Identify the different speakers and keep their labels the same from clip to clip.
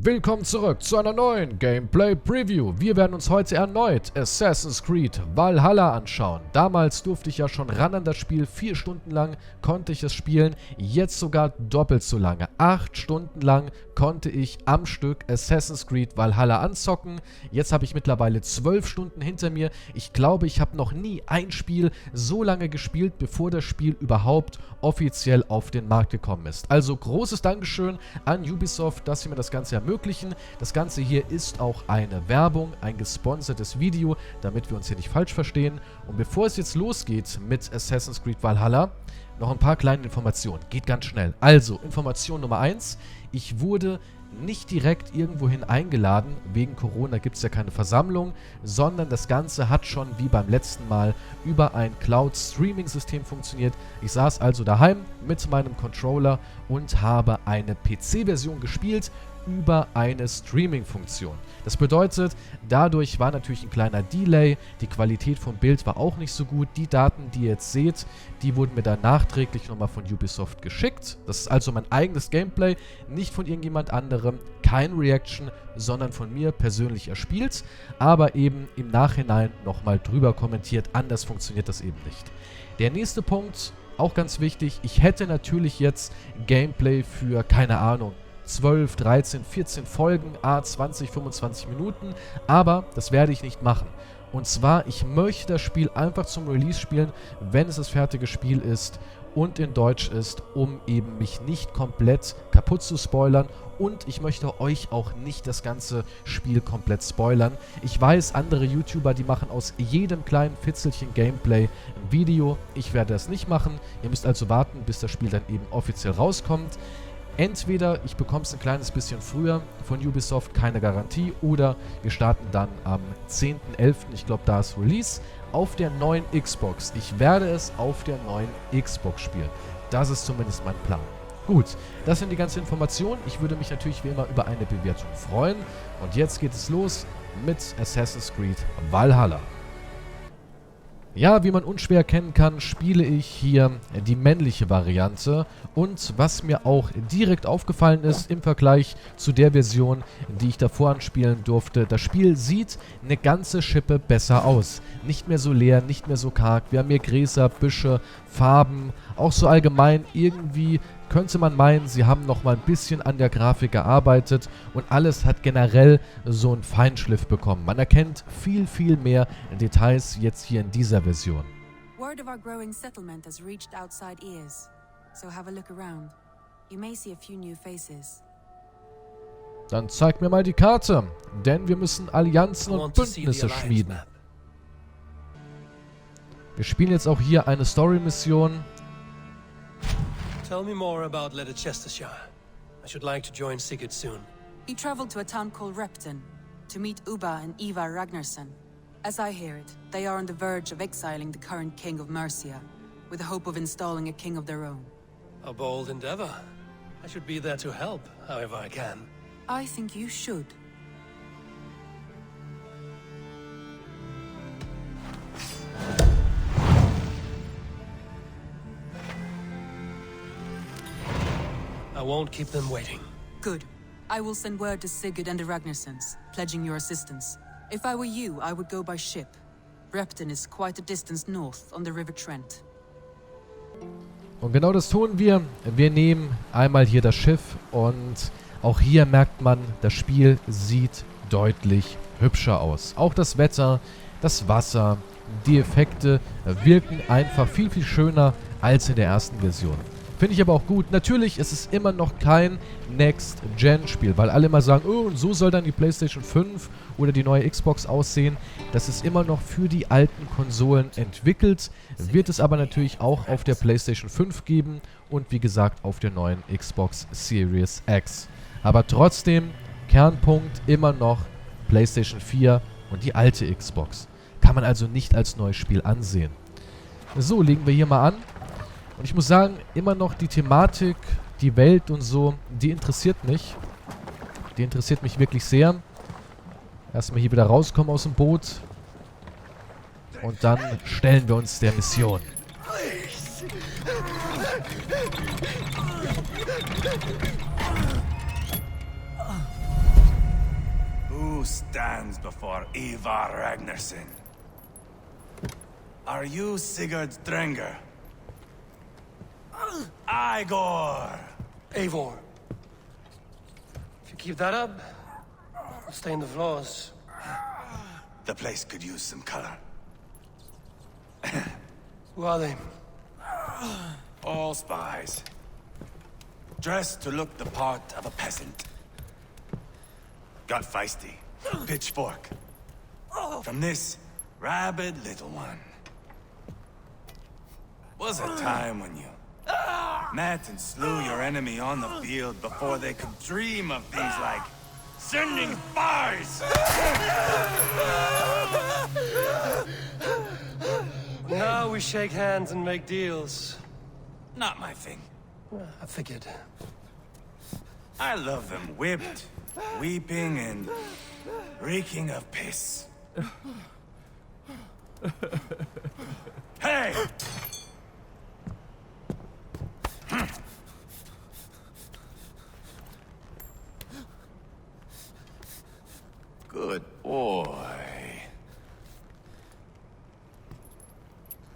Speaker 1: Willkommen zurück zu einer neuen Gameplay-Preview. Wir werden uns heute erneut Assassin's Creed Valhalla anschauen. Damals durfte ich ja schon ran an das Spiel. 4 Stunden lang konnte ich es spielen. Jetzt sogar doppelt so lange. 8 Stunden lang konnte ich am Stück Assassin's Creed Valhalla anzocken. Jetzt habe ich mittlerweile 12 Stunden hinter mir. Ich glaube, ich habe noch nie ein Spiel so lange gespielt, bevor das Spiel überhaupt offiziell auf den Markt gekommen ist. Also großes Dankeschön an Ubisoft, dass sie mir das Ganze ermöglichen. Das Ganze hier ist auch eine Werbung, ein gesponsertes Video, damit wir uns hier nicht falsch verstehen. Und bevor es jetzt losgeht mit Assassin's Creed Valhalla, noch ein paar kleine Informationen. Geht ganz schnell. Also, Information Nummer 1. Ich wurde nicht direkt irgendwohin eingeladen. Wegen Corona gibt es ja keine Versammlung, sondern das Ganze hat schon wie beim letzten Mal über ein Cloud-Streaming-System funktioniert. Ich saß also daheim mit meinem Controller und habe eine PC-Version gespielt über eine Streaming-Funktion. Das bedeutet, dadurch war natürlich ein kleiner Delay, die Qualität vom Bild war auch nicht so gut. Die Daten, die ihr jetzt seht, die wurden mir dann nachträglich nochmal von Ubisoft geschickt. Das ist also mein eigenes Gameplay, nicht von irgendjemand anderem, kein Reaction, sondern von mir persönlich erspielt, aber eben im Nachhinein nochmal drüber kommentiert. Anders funktioniert das eben nicht. Der nächste Punkt, auch ganz wichtig, ich hätte natürlich jetzt Gameplay für, keine Ahnung, 12, 13, 14 Folgen, 20, 25 Minuten, aber das werde ich nicht machen. Und zwar, ich möchte das Spiel einfach zum Release spielen, wenn es das fertige Spiel ist und in Deutsch ist, um eben mich nicht komplett kaputt zu spoilern. Und ich möchte euch auch nicht das ganze Spiel komplett spoilern. Ich weiß, andere YouTuber, die machen aus jedem kleinen Fitzelchen Gameplay ein Video. Ich werde das nicht machen. Ihr müsst also warten, bis das Spiel dann eben offiziell rauskommt. Entweder ich bekomme es ein kleines bisschen früher von Ubisoft, keine Garantie, oder wir starten dann am 10.11., ich glaube da ist Release, auf der neuen Xbox. Ich werde es auf der neuen Xbox spielen. Das ist zumindest mein Plan. Gut, das sind die ganzen Informationen. Ich würde mich natürlich wie immer über eine Bewertung freuen. Und jetzt geht es los mit Assassin's Creed Valhalla. Ja, wie man unschwer erkennen kann, spiele ich hier die männliche Variante. Und was mir auch direkt aufgefallen ist im Vergleich zu der Version, die ich davor anspielen durfte, das Spiel sieht eine ganze Schippe besser aus. Nicht mehr so leer, nicht mehr so karg. Wir haben hier Gräser, Büsche, Farben, auch so allgemein irgendwie könnte man meinen, sie haben noch mal ein bisschen an der Grafik gearbeitet und alles hat generell so einen Feinschliff bekommen. Man erkennt viel, viel mehr Details jetzt hier in dieser Version.
Speaker 2: Word of our growing settlement has reached outside ears, so have a look around. You may see a few new faces.
Speaker 1: Dann zeig mir mal die Karte, denn wir müssen Allianzen und Bündnisse schmieden. Wir spielen jetzt auch hier eine Story-Mission.
Speaker 3: Tell me more about Leicestershire. I should like to join Sigurd soon.
Speaker 2: He traveled to a town called Repton to meet Uba and Eva Ragnarsson. As I hear it, they are on the verge of exiling the current king of Mercia, with the hope of installing a king of their own.
Speaker 3: A bold endeavor. I should be there to help, however I can.
Speaker 2: I think you should.
Speaker 3: I won't keep them waiting.
Speaker 2: Good. I will send word to Sigurd and the Ragnarssons, pledging your assistance. If I were you, I would go by ship. Repton is quite a distance north on the River Trent.
Speaker 1: Und genau das tun wir. Wir nehmen einmal hier das Schiff und auch hier merkt man, das Spiel sieht deutlich hübscher aus. Auch das Wetter, das Wasser, die Effekte wirken einfach viel, viel schöner als in der ersten Version. Finde ich aber auch gut. Natürlich ist es immer noch kein Next-Gen-Spiel, weil alle immer sagen, oh, und so soll dann die PlayStation 5 oder die neue Xbox aussehen. Das ist immer noch für die alten Konsolen entwickelt, wird es aber natürlich auch auf der PlayStation 5 geben und wie gesagt auf der neuen Xbox Series X. Aber trotzdem, Kernpunkt immer noch PlayStation 4 und die alte Xbox. Kann man also nicht als neues Spiel ansehen. So, legen wir hier mal an. Und ich muss sagen, immer noch die Thematik, die Welt und so, die interessiert mich. Die interessiert mich wirklich sehr. Erstmal hier wieder rauskommen aus dem Boot. Und dann stellen wir uns der Mission.
Speaker 4: stands before Ivar Ragnarsson? Are you Sigurd Drenger? Igor!
Speaker 3: Eivor. If you keep that up, I'll stain the floors.
Speaker 4: The place could use some color.
Speaker 3: Who are they?
Speaker 4: All spies. Dressed to look the part of a peasant. Got feisty. Pitchfork. From this rabid little one. Was a time when you met and slew your enemy on the field before they could dream of things like sending spies!
Speaker 3: Now we shake hands and make deals.
Speaker 4: Not my thing.
Speaker 3: I figured.
Speaker 4: I love them whipped, weeping, and reeking of piss. Hey! Good boy.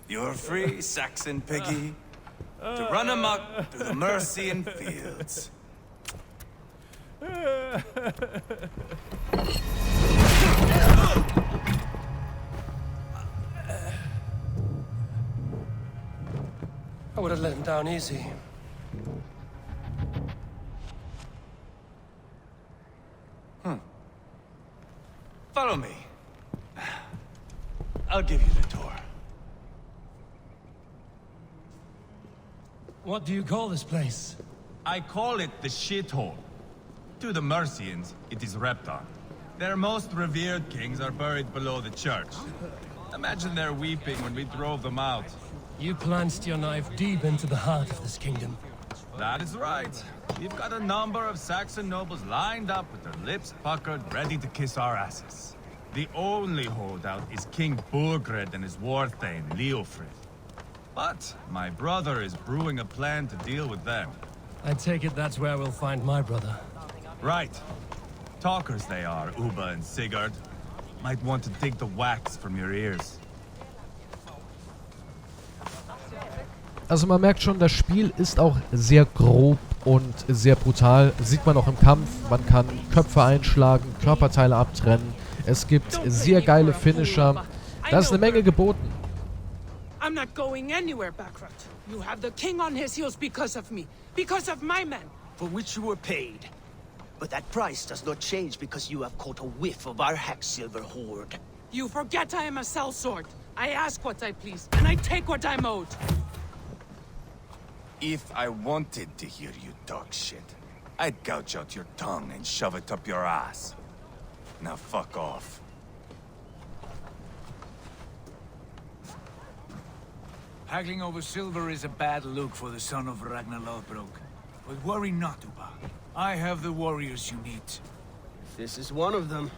Speaker 4: You're free, Saxon piggy, to run amok through the Mercian fields.
Speaker 3: I would have let him down easy.
Speaker 4: Follow me. I'll give you the tour.
Speaker 3: What do you call this place?
Speaker 5: I call it the shithole. To the Mercians, it is Reptar. Their most revered kings are buried below the church. Imagine their weeping when we drove them out.
Speaker 3: You plunged your knife deep into the heart of this kingdom.
Speaker 5: That is right. We've got a number of Saxon nobles lined up with their lips puckered, ready to kiss our asses. The only holdout is King Burgred and his war-thane, Leofrid. But my brother is brewing a plan to deal with them.
Speaker 3: I take it that's where we'll find my brother.
Speaker 5: Right. Talkers they are, Uba and Sigurd. Might want to dig the wax from your ears.
Speaker 1: Also man merkt schon, das Spiel ist auch sehr grob und sehr brutal. Sieht man auch im Kampf. Man kann Köpfe einschlagen, Körperteile abtrennen. Es gibt sehr geile Finisher. Da ist eine Menge geboten.
Speaker 6: I'm not going anywhere, Backrot. You have the king on his heels because of me. Because of my men.
Speaker 7: For which you were paid. But that price does not change because you have caught a whiff of our Hacksilver hoard.
Speaker 6: You forget I am a sellsword. I ask what I please, and I take what I'm owed.
Speaker 4: If I wanted to hear you talk shit, I'd gouge out your tongue and shove it up your ass. Now fuck off.
Speaker 8: Haggling over silver is a bad look for the son of Ragnar Lothbrok. But worry not, Uba. I have the warriors you need.
Speaker 7: If this is one of them,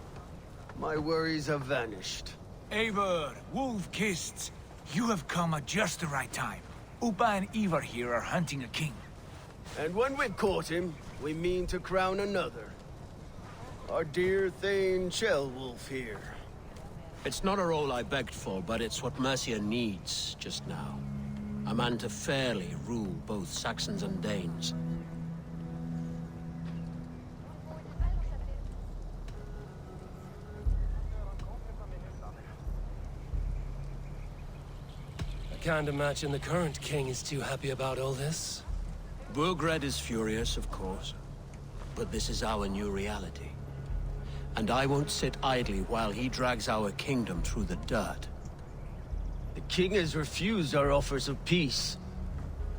Speaker 7: my worries have vanished.
Speaker 8: Eivor, Wolf-Kissed, you have come at just the right time. Uba and Ivar here are hunting a king.
Speaker 7: And when we've caught him, we mean to crown another. Our dear Thane Ceolwulf here.
Speaker 9: It's not a role I begged for, but it's what Mercia needs just now. A man to fairly rule both Saxons and Danes.
Speaker 3: I can't imagine the current king is too happy about all this.
Speaker 9: Burgred is furious, of course. But this is our new reality. And I won't sit idly while he drags our kingdom through the dirt.
Speaker 7: The king has refused our offers of peace.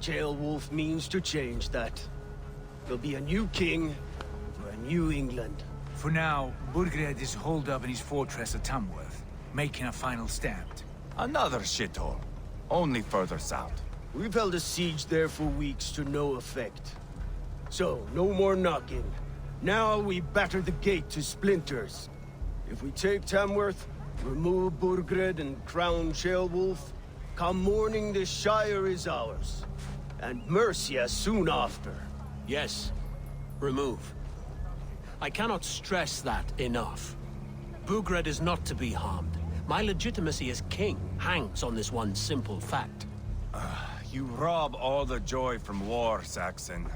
Speaker 7: Ceolwulf means to change that. There'll be a new king for a new England.
Speaker 8: For now, Burgred is holed up in his fortress at Tamworth, making a final stand.
Speaker 4: Another shithole. Only further south.
Speaker 7: We've held a siege there for weeks to no effect. So, no more knocking. Now we batter the gate to splinters. If we take Tamworth, remove Burgred and crown Ceolwulf, come morning the Shire is ours. And Mercia soon after.
Speaker 9: Yes, remove. I cannot stress that enough. Bugred is not to be harmed. My legitimacy as king hangs on this one simple fact.
Speaker 5: You rob all the joy from war, Saxon.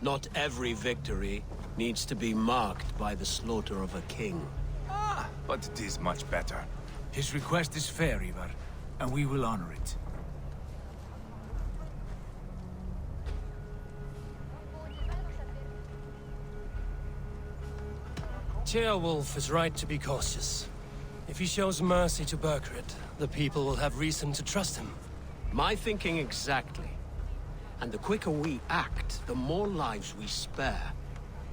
Speaker 9: Not every victory needs to be marked by the slaughter of a king.
Speaker 5: But it is much better.
Speaker 8: His request is fair, Ivar, and we will honor it.
Speaker 3: Ceolwulf is right to be cautious. If he shows mercy to Burkred, the people will have reason to trust him.
Speaker 9: My thinking exactly. And the quicker we act, the more lives we spare.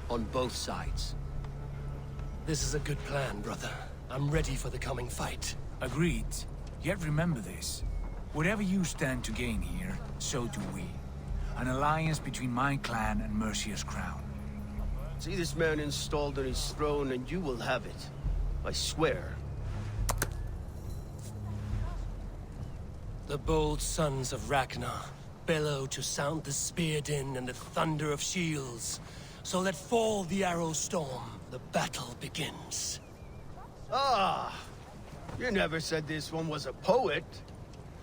Speaker 9: On both sides.
Speaker 3: This is a good plan, brother. I'm ready for the coming fight.
Speaker 8: Agreed. Yet remember this. Whatever you stand to gain here, so do we. An alliance between my clan and Mercia's crown.
Speaker 7: See this man installed on his throne and you will have it. I swear.
Speaker 3: The bold sons of Ragnar bellow to sound the spear din and the thunder of shields. So let fall the arrow storm. The battle begins.
Speaker 7: Ah! You never said this one was a poet.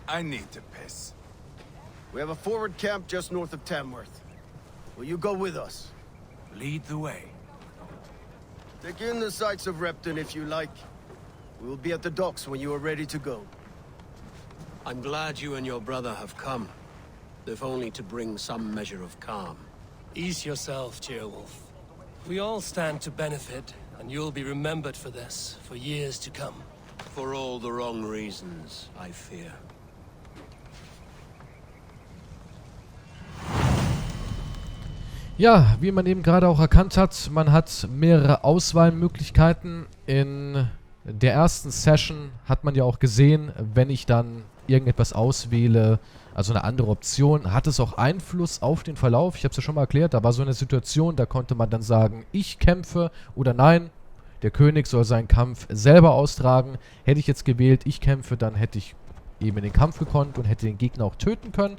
Speaker 5: I need to piss.
Speaker 7: We have a forward camp just north of Tamworth. Will you go with us?
Speaker 8: Lead the way.
Speaker 7: Take in the sights of Repton if you like. We will be at the docks when you are ready to go.
Speaker 9: I'm glad you and your brother have come. If only to bring some measure of calm.
Speaker 3: Ease yourself, Ceolwulf. We all stand to benefit, and you'll be remembered for this, for years to come.
Speaker 9: For all the wrong reasons, I fear.
Speaker 1: Ja, wie man eben gerade auch erkannt hat, man hat mehrere Auswahlmöglichkeiten. In der ersten Session hat man ja auch gesehen, wenn ich dann irgendetwas auswähle, also eine andere Option, hat es auch Einfluss auf den Verlauf. Ich habe es ja schon mal erklärt, da war so eine Situation, da konnte man dann sagen, ich kämpfe oder nein, der König soll seinen Kampf selber austragen. Hätte ich jetzt gewählt, ich kämpfe, dann hätte ich eben in den Kampf gekonnt und hätte den Gegner auch töten können.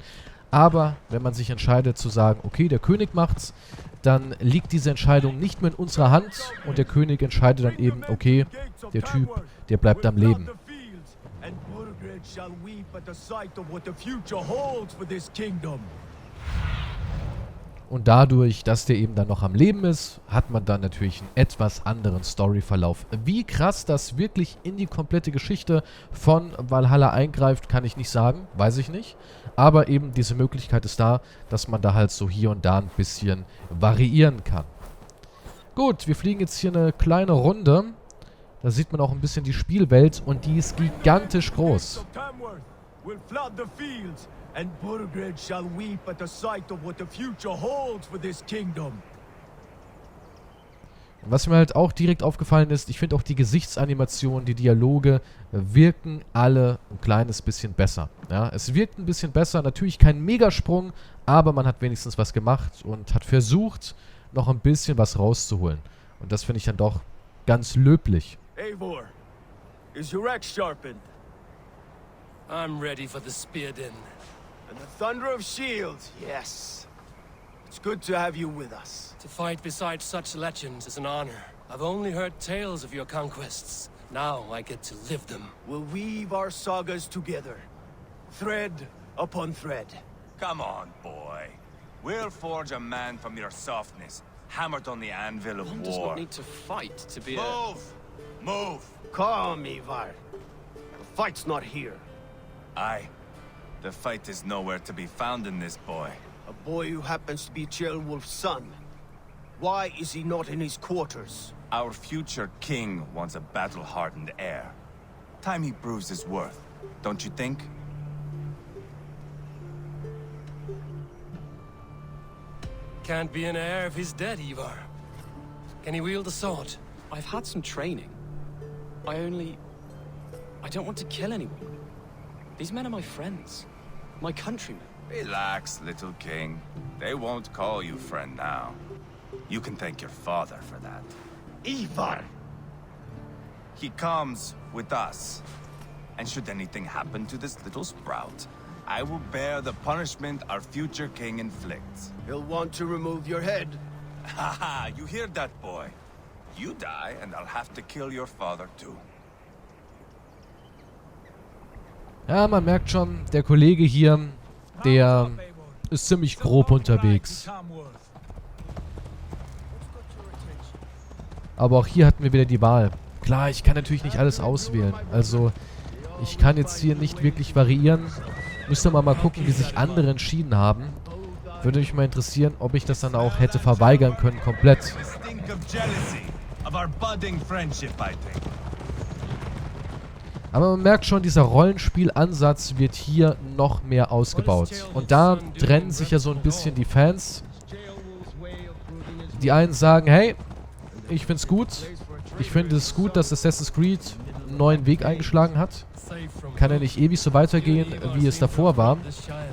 Speaker 1: Aber wenn man sich entscheidet zu sagen, okay, der König macht's, dann liegt diese Entscheidung nicht mehr in unserer Hand und der König entscheidet dann eben, okay, der Typ, der bleibt am Leben. Und dadurch, dass der eben dann noch am Leben ist, hat man dann natürlich einen etwas anderen Storyverlauf. Wie krass das wirklich in die komplette Geschichte von Valhalla eingreift, kann ich nicht sagen, weiß ich nicht. Aber eben diese Möglichkeit ist da, dass man da halt so hier und da ein bisschen variieren kann. Gut, wir fliegen jetzt hier eine kleine Runde. Da sieht man auch ein bisschen die Spielwelt und die ist gigantisch groß.
Speaker 7: And Burgred shall weep at the sight of what the future holds for this kingdom.
Speaker 1: Was mir halt auch direkt aufgefallen ist, ich finde auch die Gesichtsanimationen, die Dialoge wirken alle ein kleines bisschen besser. Ja, es wirkt ein bisschen besser, natürlich kein Megasprung, aber man hat wenigstens was gemacht und hat versucht, noch ein bisschen was rauszuholen. Und das finde ich dann doch ganz löblich.
Speaker 7: Eivor, is your axe sharpened?
Speaker 3: I'm ready for the spear din.
Speaker 7: And the thunder of shields, yes. It's good to have you with us.
Speaker 3: To fight beside such legends is an honor. I've only heard tales of your conquests. Now I get to live them.
Speaker 7: We'll weave our sagas together. Thread upon thread.
Speaker 4: Come on, boy. We'll forge a man from your softness, hammered on the anvil of
Speaker 10: One
Speaker 4: war.
Speaker 10: does not need to fight to be
Speaker 4: Move! Move!
Speaker 7: Calm, Ivar. The fight's not here.
Speaker 4: Aye. The fight is nowhere to be found in this boy.
Speaker 7: A boy who happens to be Ceolwulf's son. Why is he not in his quarters?
Speaker 4: Our future king wants a battle-hardened heir. Time he proves his worth, don't you think?
Speaker 3: Can't be an heir if he's dead, Ivar. Can he wield a sword?
Speaker 10: I've had some training. I don't want to kill anyone. These men are my friends. My countrymen.
Speaker 4: Relax, little king. They won't call you friend now. You can thank your father for that.
Speaker 7: Ivar!
Speaker 4: He comes with us. And should anything happen to this little sprout, I will bear the punishment our future king inflicts.
Speaker 7: He'll want to remove your head.
Speaker 4: Haha, you hear that, boy? You die and I'll have to kill your father too.
Speaker 1: Ja, man merkt schon, der Kollege hier, der ist ziemlich grob unterwegs. Aber auch hier hatten wir wieder die Wahl. Klar, ich kann natürlich nicht alles auswählen. Also, ich kann jetzt hier nicht wirklich variieren. Müsste man mal gucken, wie sich andere entschieden haben. Würde mich mal interessieren, ob ich das dann auch hätte verweigern können, komplett. Aber man merkt schon, dieser Rollenspielansatz wird hier noch mehr ausgebaut. Und da trennen sich ja so ein bisschen die Fans. Die einen sagen, hey, ich find's gut. Ich finde es gut, dass Assassin's Creed einen neuen Weg eingeschlagen hat. Kann ja nicht ewig so weitergehen, wie es davor war.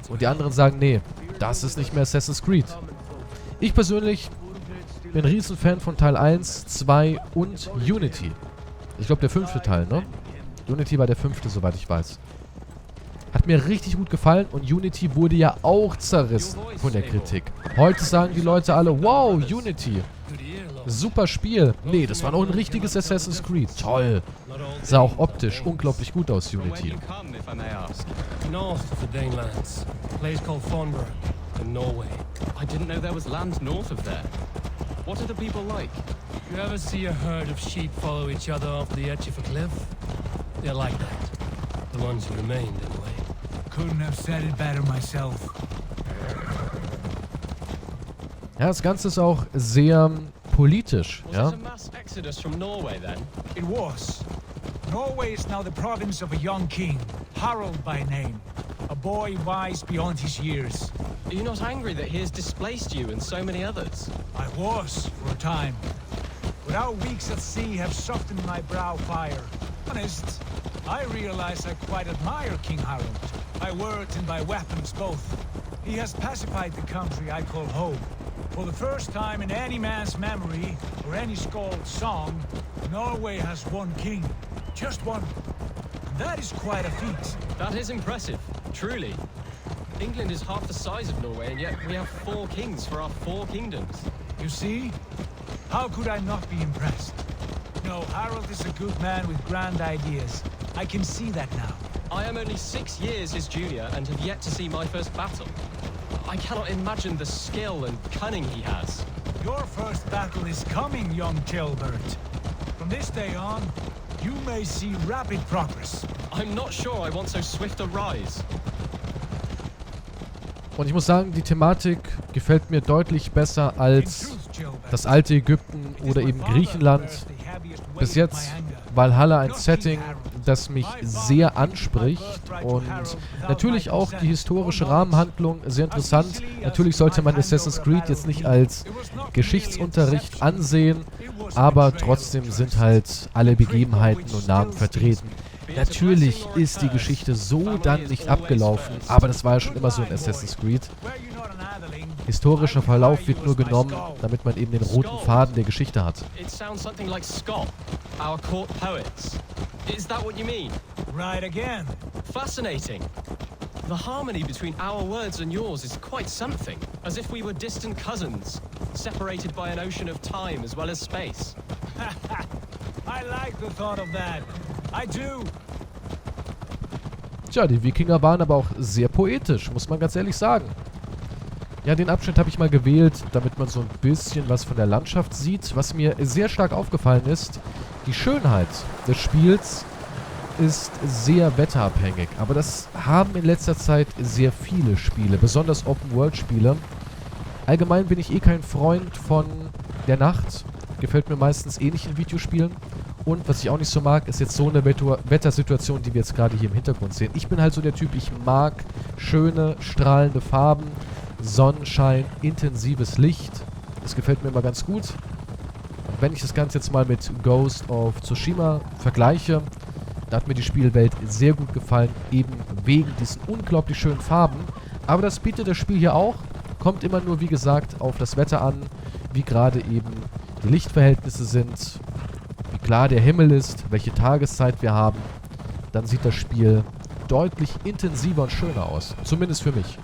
Speaker 1: Und die anderen sagen, nee, das ist nicht mehr Assassin's Creed. Ich persönlich bin ein Riesenfan von Teil 1, 2 und Unity. Ich glaube, der 5. Teil, ne? Unity war der 5., soweit ich weiß. Hat mir richtig gut gefallen und Unity wurde ja auch zerrissen von der Kritik. Heute sagen die Leute alle, wow, Unity. Super Spiel. Nee, das war noch ein richtiges Assassin's Creed. Toll. Sah auch optisch unglaublich gut aus, Unity.
Speaker 3: North of the Danelands, a place called Thornburg, in Norway.
Speaker 10: I didn't know there was land north of there. What are the people like?
Speaker 3: You ever see a herd of sheep follow each other off the edge of a cliff? They're like that. The ones who remained, anyway.
Speaker 8: Couldn't have said it better myself.
Speaker 1: Ja, das Ganze ist auch sehr politisch, ja.
Speaker 10: Was it a mass exodus from Norway then?
Speaker 8: It was. Norway is now the province of a young king, Harald by name. A boy wise beyond his years.
Speaker 10: Are you not angry that he has displaced you and so many others?
Speaker 8: I was, for a time. But our weeks at sea have softened my brow fire. Honest, I realize I quite admire King Harald. By words and by weapons both. He has pacified the country I call home. For the first time in any man's memory, or any skald's song, Norway has one king. Just one. That is quite a feat.
Speaker 10: That is impressive, truly. England is half the size of Norway, and yet we have 4 kings for our 4 kingdoms.
Speaker 8: You see? How could I not be impressed? No, Harald is a good man with grand ideas. I can see that now.
Speaker 10: I am only 6 years his junior and have yet to see my first battle. I cannot imagine the skill and cunning he has.
Speaker 8: Your first battle is coming, young Gilbert. From this day on, you may see rapid progress.
Speaker 10: I'm not sure I want so swift a rise.
Speaker 1: Und ich muss sagen, die Thematik gefällt mir deutlich besser als das alte Ägypten oder eben Griechenland. Bis jetzt Valhalla ein Setting, das mich sehr anspricht und natürlich auch die historische Rahmenhandlung sehr interessant. Natürlich sollte man Assassin's Creed jetzt nicht als Geschichtsunterricht ansehen, aber trotzdem sind halt alle Begebenheiten und Namen vertreten. Natürlich ist die Geschichte so dann nicht abgelaufen, aber das war ja schon immer so in Assassin's Creed. Historischer Verlauf wird nur genommen, damit man eben den roten Faden der Geschichte hat.
Speaker 10: It sounds something like Scott, our court poets. Is that what you mean?
Speaker 8: Right again.
Speaker 10: Fascinating. The harmony between our words and yours is quite something, as if we were distant cousins, separated by an ocean of time as well as space.
Speaker 8: I like the thought of that. I do.
Speaker 1: Tja, die Wikinger waren aber auch sehr poetisch, muss man ganz ehrlich sagen. Ja, den Abschnitt habe ich mal gewählt, damit man so ein bisschen was von der Landschaft sieht. Was mir sehr stark aufgefallen ist, die Schönheit des Spiels ist sehr wetterabhängig. Aber das haben in letzter Zeit sehr viele Spiele, besonders Open-World-Spiele. Allgemein bin ich eh kein Freund von der Nacht. Gefällt mir meistens eh nicht in Videospielen. Und was ich auch nicht so mag, ist jetzt so eine Wettersituation, die wir jetzt gerade hier im Hintergrund sehen. Ich bin halt so der Typ, ich mag schöne, strahlende Farben, Sonnenschein, intensives Licht. Das gefällt mir immer ganz gut. Und wenn ich das Ganze jetzt mal mit Ghost of Tsushima vergleiche, da hat mir die Spielwelt sehr gut gefallen, eben wegen diesen unglaublich schönen Farben. Aber das bietet das Spiel hier auch. Kommt immer nur, wie gesagt, auf das Wetter an, wie gerade eben die Lichtverhältnisse sind, wie klar der Himmel ist, welche Tageszeit wir haben. Dann sieht das Spiel deutlich intensiver und schöner aus. Zumindest für mich.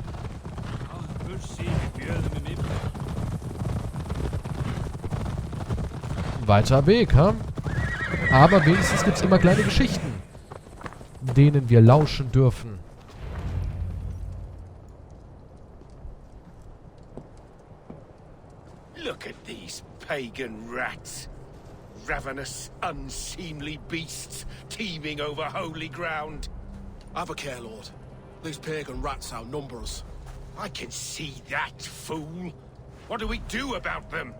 Speaker 1: weiter Weg, ha? Aber wenigstens gibt es immer kleine Geschichten, denen wir lauschen dürfen.
Speaker 7: Look at these pagan rats. Ravenous, unseemly beasts teeming over holy ground.
Speaker 11: Have a care, Lord. These pagan rats outnumber us.
Speaker 7: I can see that, fool. What do we do about them?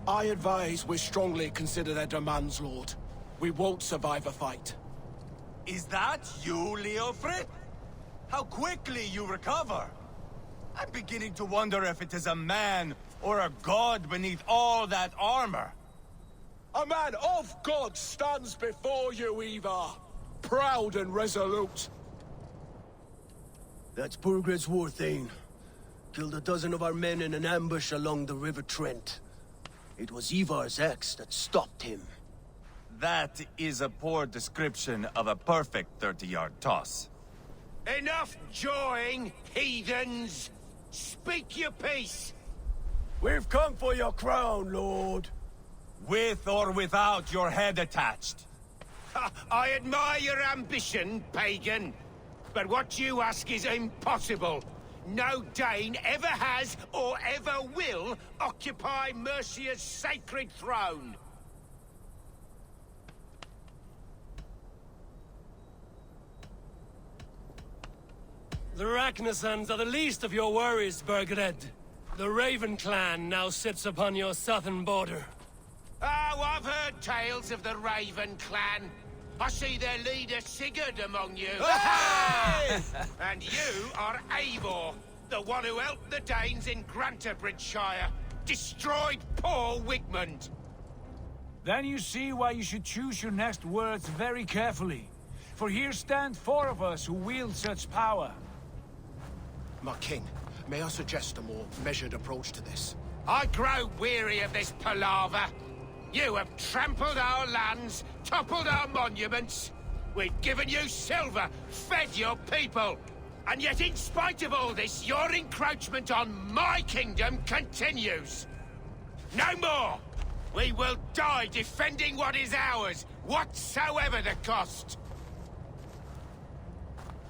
Speaker 11: I advise we strongly consider their demands, Lord. We won't survive a fight.
Speaker 4: Is that you, Leofrid? How quickly you recover! I'm beginning to wonder if it is a man or a god beneath all that armor.
Speaker 11: A man of God stands before you, Ivar. Proud and resolute.
Speaker 7: That's Burgred's war thane. Killed a dozen of our men in an ambush along the River Trent. It was Ivar's axe that stopped him.
Speaker 4: That is a poor description of a perfect 30-yard toss.
Speaker 7: Enough jawing, heathens! Speak your piece! We've come for your crown, Lord.
Speaker 4: With or without your head attached.
Speaker 7: I admire your ambition, pagan. But what you ask is impossible. No Dane ever has or ever will occupy Mercia's sacred throne.
Speaker 3: The Ragnarsons are the least of your worries, Burgred. The Raven clan now sits upon your southern border.
Speaker 7: Oh, I've heard tales of the Raven clan. I see their leader Sigurd among you.
Speaker 4: Hey!
Speaker 7: And you are Eivor, the one who helped the Danes in Grantabridgeshire. Destroyed poor Wigmund.
Speaker 8: Then you see why you should choose your next words very carefully. For here stand 4 of us who wield such power.
Speaker 11: My king, may I suggest a more measured approach to this?
Speaker 7: I grow weary of this palaver. You have trampled our lands, toppled our monuments. We've given you silver, fed your people. And yet in spite of all this, your encroachment on my kingdom continues. No more! We will die defending what is ours, whatsoever the cost.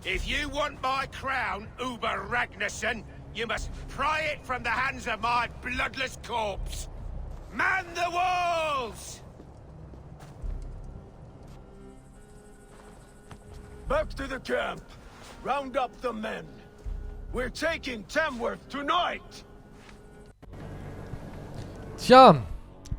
Speaker 7: If you want my crown, Uber Ragnarsson, you must pry it from the hands of my bloodless corpse. Man the walls! Back to the camp. Round up the men. We're taking Tamworth tonight!
Speaker 1: Tja,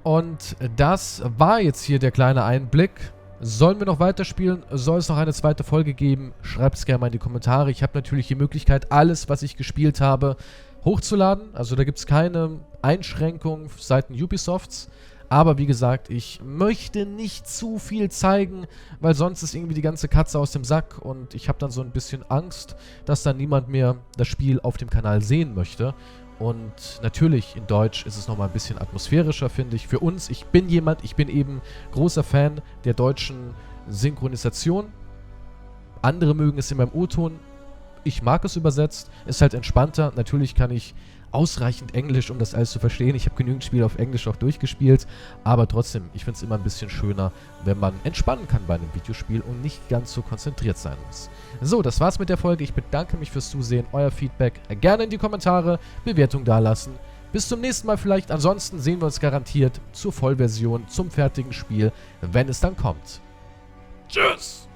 Speaker 1: und das war jetzt hier der kleine Einblick. Sollen wir noch weiterspielen? Soll es noch eine zweite Folge geben? Schreibt es gerne mal in die Kommentare. Ich habe natürlich die Möglichkeit, alles, was ich gespielt habe, hochzuladen. Also da gibt es keine Einschränkungen seitens Ubisofts. Aber wie gesagt, ich möchte nicht zu viel zeigen, weil sonst ist irgendwie die ganze Katze aus dem Sack. Und ich habe dann so ein bisschen Angst, dass dann niemand mehr das Spiel auf dem Kanal sehen möchte. Und natürlich in Deutsch ist es nochmal ein bisschen atmosphärischer, finde ich. Für uns, ich bin eben großer Fan der deutschen Synchronisation. Andere mögen es in meinem O-Ton. Ich mag es übersetzt. Ist halt entspannter. Natürlich kann ich ausreichend Englisch, um das alles zu verstehen. Ich habe genügend Spiele auf Englisch auch durchgespielt. Aber trotzdem, ich finde es immer ein bisschen schöner, wenn man entspannen kann bei einem Videospiel und nicht ganz so konzentriert sein muss. So, das war's mit der Folge. Ich bedanke mich fürs Zusehen. Euer Feedback gerne in die Kommentare, Bewertung dalassen. Bis zum nächsten Mal vielleicht. Ansonsten sehen wir uns garantiert zur Vollversion, zum fertigen Spiel, wenn es dann kommt. Tschüss!